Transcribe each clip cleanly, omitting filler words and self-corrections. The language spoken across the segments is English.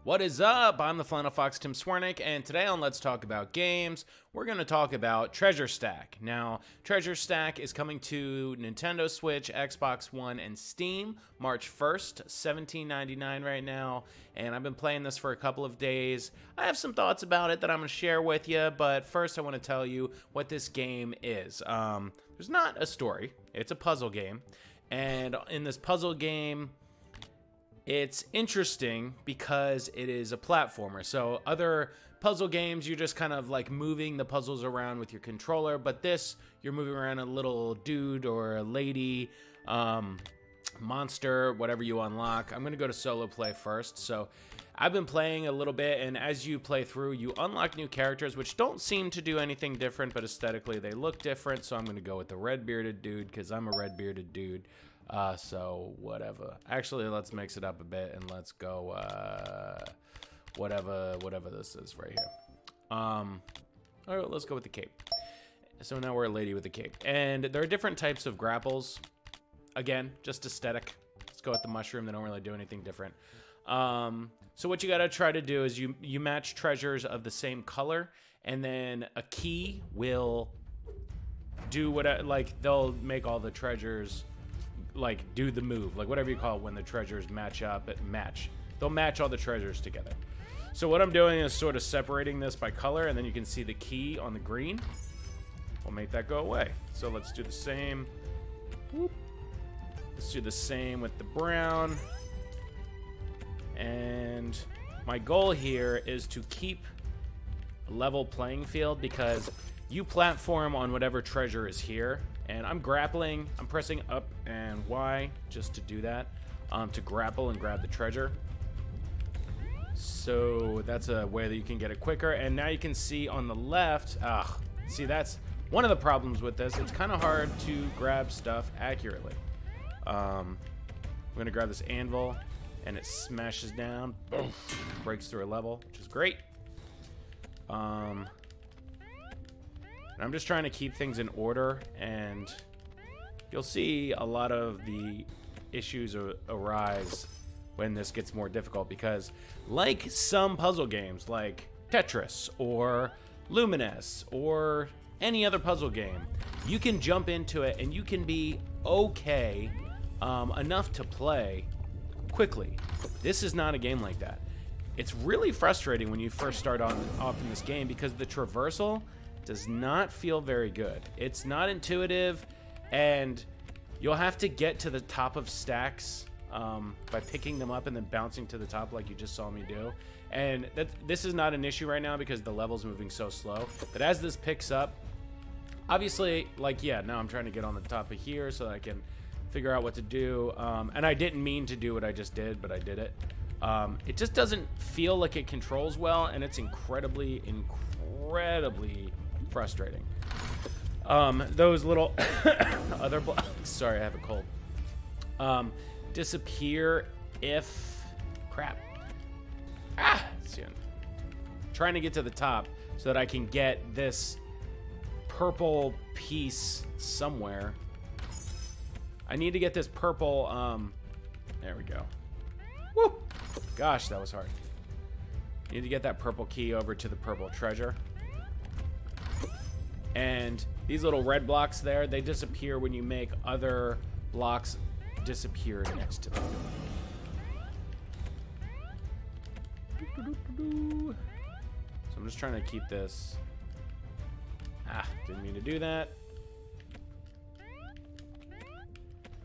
What is up? I'm the Flannel Fox, Tim Swiernik, and today on Let's Talk About Games, we're going to talk about Treasure Stack. Now, Treasure Stack is coming to Nintendo Switch, Xbox One, and Steam March 1st, $17.99 right now, and I've been playing this for a couple of days. I have some thoughts about it that I'm going to share with you, but first I want to tell you what this game is. There's not a story. It's a puzzle game, and in this puzzle game, it's interesting because it is a platformer. So other puzzle games, you're just kind of like moving the puzzles around with your controller, but this, you're moving around a little dude or a lady, monster, whatever you unlock. I'm going to go to solo play first. So I've been playing a little bit, and as you play through, you unlock new characters, which don't seem to do anything different, but aesthetically they look different. So I'm going to go with the red-bearded dude because I'm a red-bearded dude. So whatever. Actually, let's mix it up a bit and let's go whatever this is right here. All right, let's go with the cape. So now we're a lady with a cape, and there are different types of grapples. Again, just aesthetic. Let's go with the mushroom. They don't really do anything different. So what you gotta try to do is you match treasures of the same color, and then a key will do what, like, they'll make all the treasures like do the move, like whatever you call it when the treasures match up. They'll match all the treasures together. So what I'm doing is sort of separating this by color, and then you can see the key on the green will make that go away. So let's do the same. Whoop. Let's do the same with the brown. And my goal here is to keep a level playing field, because you platform on whatever treasure is here. And I'm grappling, I'm pressing up and Y just to do that, to grapple and grab the treasure. So that's a way that you can get it quicker. And now you can see on the left, see, that's one of the problems with this. It's kind of hard to grab stuff accurately. I'm gonna grab this anvil, and it smashes down, boom, breaks through a level, which is great. I'm just trying to keep things in order, and you'll see a lot of the issues arise when this gets more difficult, because like some puzzle games like Tetris or Lumines or any other puzzle game, you can jump into it and you can be okay enough to play quickly. This is not a game like that. It's really frustrating when you first start off in this game, because the traversal does not feel very good. It's not intuitive, and you'll have to get to the top of stacks by picking them up and then bouncing to the top like you just saw me do. And this is not an issue right now because the level's moving so slow. But as this picks up, obviously, like, yeah, now I'm trying to get on the top of here so that I can figure out what to do. And I didn't mean to do what I just did, but I did it. It just doesn't feel like it controls well, and it's incredibly frustrating. Those little other blocks, sorry, I have a cold, disappear if, crap. See, I'm trying to get to the top so that I can get this purple piece somewhere. I need to get this purple, there we go. Woo! Gosh, that was hard. Need to get that purple key over to the purple treasure. And these little red blocks there, they disappear when you make other blocks disappear next to them. So I'm just trying to keep this. Didn't mean to do that.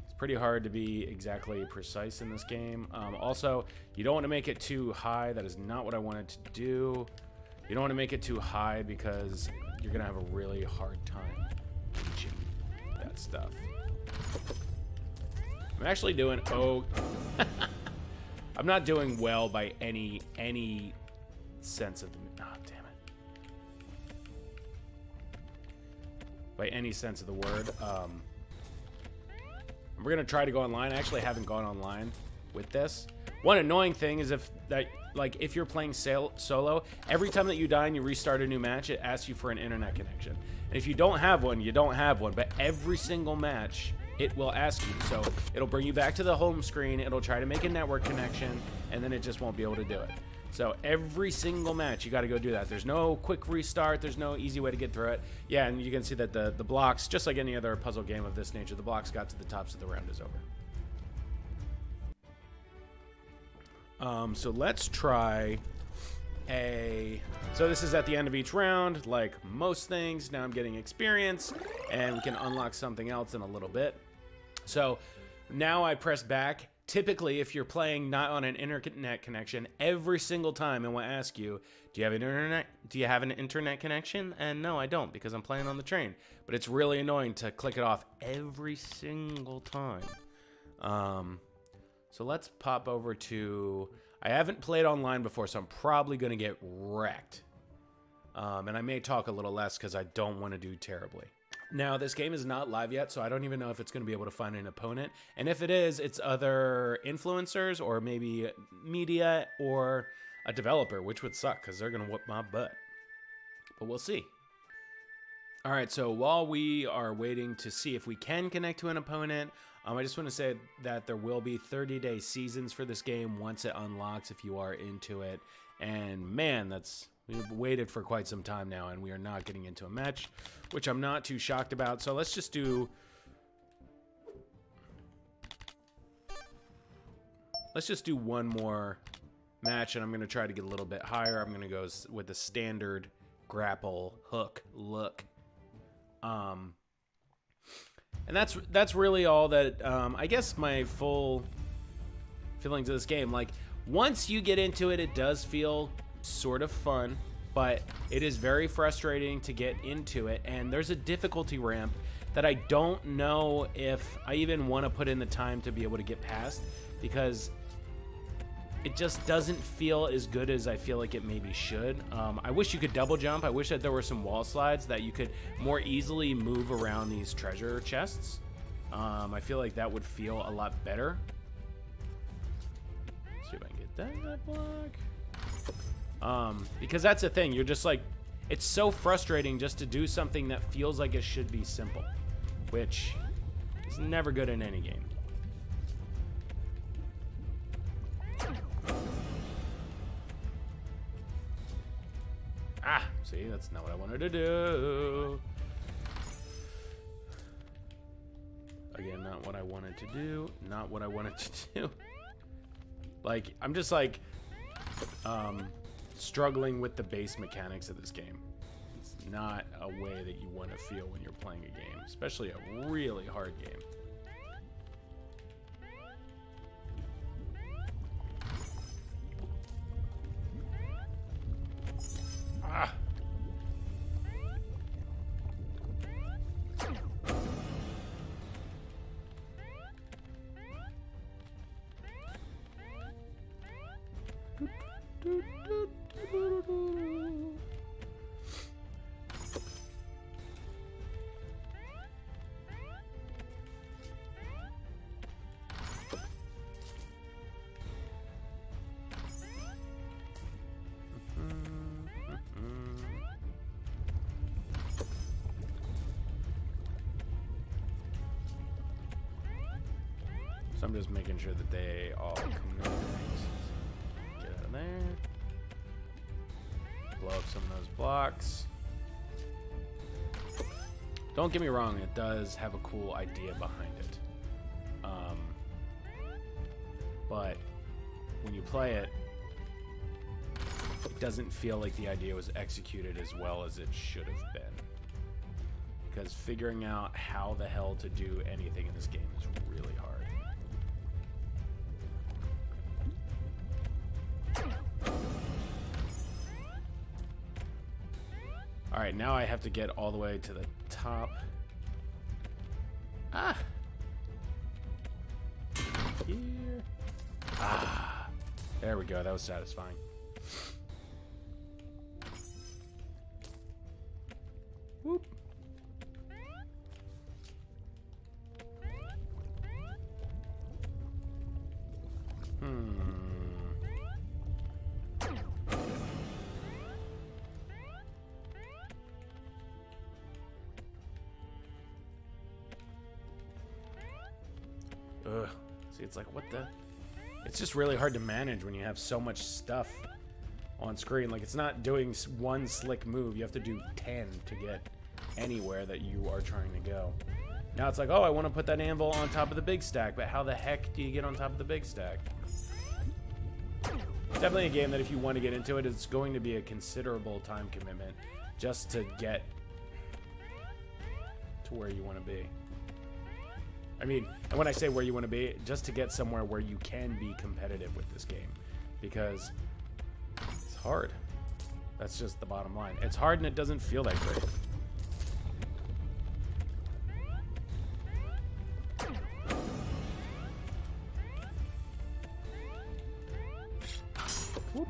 It's pretty hard to be exactly precise in this game. Also, you don't want to make it too high. That is not what I wanted to do. You don't want to make it too high because you're gonna have a really hard time reaching that stuff. I'm actually doing I'm not doing well by any sense of the damn it. By any sense of the word. We're gonna try to go online. I actually haven't gone online with this. One annoying thing is if you're playing solo, every time that you die and you restart a new match, it asks you for an internet connection. And if you don't have one, you don't have one. But every single match, it will ask you. So it'll bring you back to the home screen. It'll try to make a network connection, and then it just won't be able to do it. So every single match, you got to go do that. There's no quick restart. There's no easy way to get through it. Yeah, and you can see that the blocks, just like any other puzzle game of this nature, the blocks got to the top, so the round is over. So let's try so this is at the end of each round, like most things. Now I'm getting experience, and we can unlock something else in a little bit. So now I press back. Typically, if you're playing not on an internet connection, every single time it will ask you, do you have an internet? Do you have an internet connection? And no, I don't, because I'm playing on the train. But it's really annoying to click it off every single time. So let's pop over to... I haven't played online before, so I'm probably going to get wrecked. And I may talk a little less because I don't want to do terribly. Now, this game is not live yet, so I don't even know if it's going to be able to find an opponent. And if it is, it's other influencers or maybe media or a developer, which would suck because they're going to whoop my butt. But we'll see. All right, so while we are waiting to see if we can connect to an opponent, I just want to say that there will be 30-day seasons for this game once it unlocks if you are into it. And man, we've waited for quite some time now, and we are not getting into a match, which I'm not too shocked about. So let's just do... one more match, and I'm going to try to get a little bit higher. I'm going to go with the standard grapple hook look. And that's really all that, I guess my full feelings of this game. Like, once you get into it, it does feel sort of fun, but it is very frustrating to get into it, and there's a difficulty ramp that I don't know if I even want to put in the time to be able to get past, because it just doesn't feel as good as I feel like it maybe should. I wish you could double jump. I wish that there were some wall slides that you could more easily move around these treasure chests. I feel like that would feel a lot better. Let's see if I can get that block. Because that's the thing. You're just like, it's so frustrating just to do something that feels like it should be simple, which is never good in any game. Ah, see, that's not what I wanted to do. Again, not what I wanted to do. Not what I wanted to do. Like, I'm just like, struggling with the base mechanics of this game. It's not a way that you want to feel when you're playing a game, especially a really hard game. Ah. I'm just making sure that they all connect. Get out of there. Blow up some of those blocks. Don't get me wrong, it does have a cool idea behind it. But when you play it, it doesn't feel like the idea was executed as well as it should have been. Because figuring out how the hell to do anything in this game is really hard. All right, now I have to get all the way to the top. Ah! Here. Ah! There we go, that was satisfying. Whoop. Ugh. See, it's like, what the... It's just really hard to manage when you have so much stuff on screen. Like, it's not doing one slick move. You have to do 10 to get anywhere that you are trying to go. Now it's like, oh, I want to put that anvil on top of the big stack, but how the heck do you get on top of the big stack? It's definitely a game that if you want to get into it, it's going to be a considerable time commitment just to get to where you want to be. I mean, and when I say where you want to be, just to get somewhere where you can be competitive with this game, because it's hard. That's just the bottom line. It's hard and it doesn't feel that great. Whoop.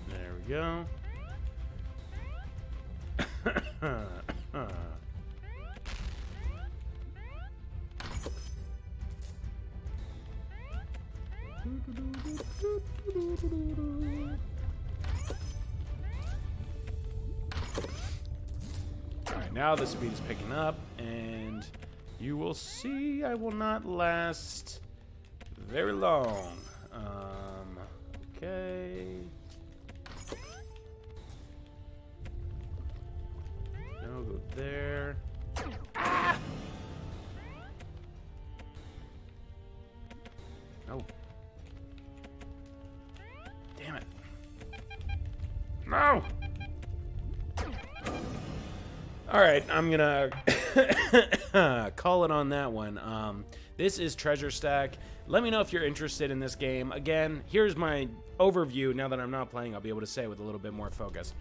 There we go. Alright, now the speed is picking up, and you will see I will not last very long. Okay. No, go there. Ah! No. Damn it. No! Alright, I'm gonna call it on that one. This is Treasure Stack. Let me know if you're interested in this game. Again, here's my overview. Now that I'm not playing, I'll be able to say with a little bit more focus.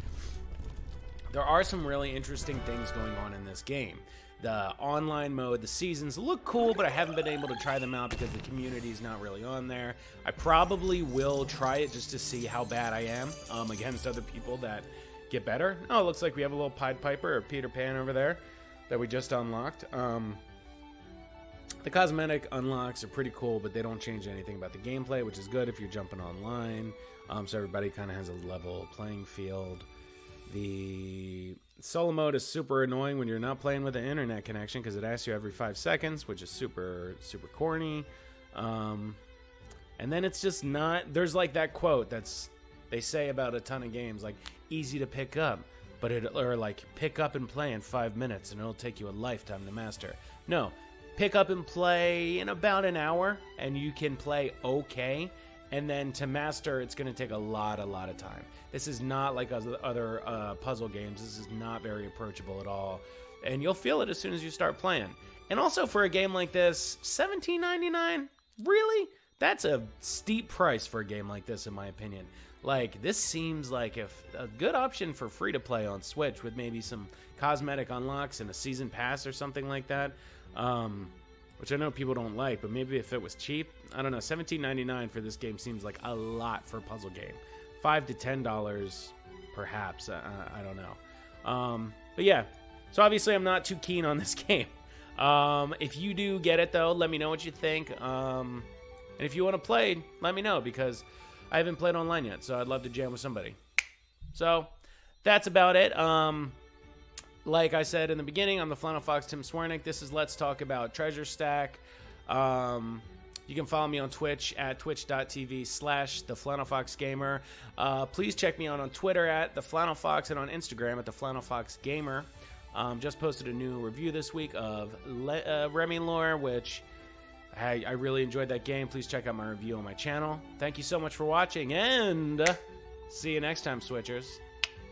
There are some really interesting things going on in this game. The online mode, the seasons look cool, but I haven't been able to try them out because the community is not really on there. I probably will try it just to see how bad I am against other people that get better. Oh, it looks like we have a little Pied Piper or Peter Pan over there that we just unlocked. The cosmetic unlocks are pretty cool, but they don't change anything about the gameplay, which is good if you're jumping online. So everybody kind of has a level playing field. The solo mode is super annoying when you're not playing with an internet connection because it asks you every 5 seconds, which is super corny. And then it's just not... There's like that quote they say about a ton of games, like, easy to pick up, or like, pick up and play in 5 minutes and it'll take you a lifetime to master. No. Pick up and play in about an hour, and you can play okay. And then to master, it's going to take a lot of time. This is not like other puzzle games. This is not very approachable at all. And you'll feel it as soon as you start playing. And also for a game like this, $17.99? Really? That's a steep price for a game like this, in my opinion. Like, this seems like a good option for free-to-play on Switch with maybe some cosmetic unlocks and a season pass or something like that. Which I know people don't like, but maybe if it was cheap, I don't know. $17.99 for this game seems like a lot for a puzzle game. $5 to $10, perhaps. I don't know. But yeah, so obviously I'm not too keen on this game. If you do get it though, let me know what you think. And if you want to play, let me know because I haven't played online yet, so I'd love to jam with somebody. So that's about it. Like I said in the beginning, I'm the Flannel Fox, Tim Swiernik. This is Let's Talk About Treasure Stack. You can follow me on Twitch at twitch.tv/theflannelfoxgamer. Please check me out on Twitter at theflannelfox and on Instagram at theflannelfoxgamer. Just posted a new review this week of Remy Lore, which I really enjoyed that game. Please check out my review on my channel. Thank you so much for watching, and see you next time, Switchers.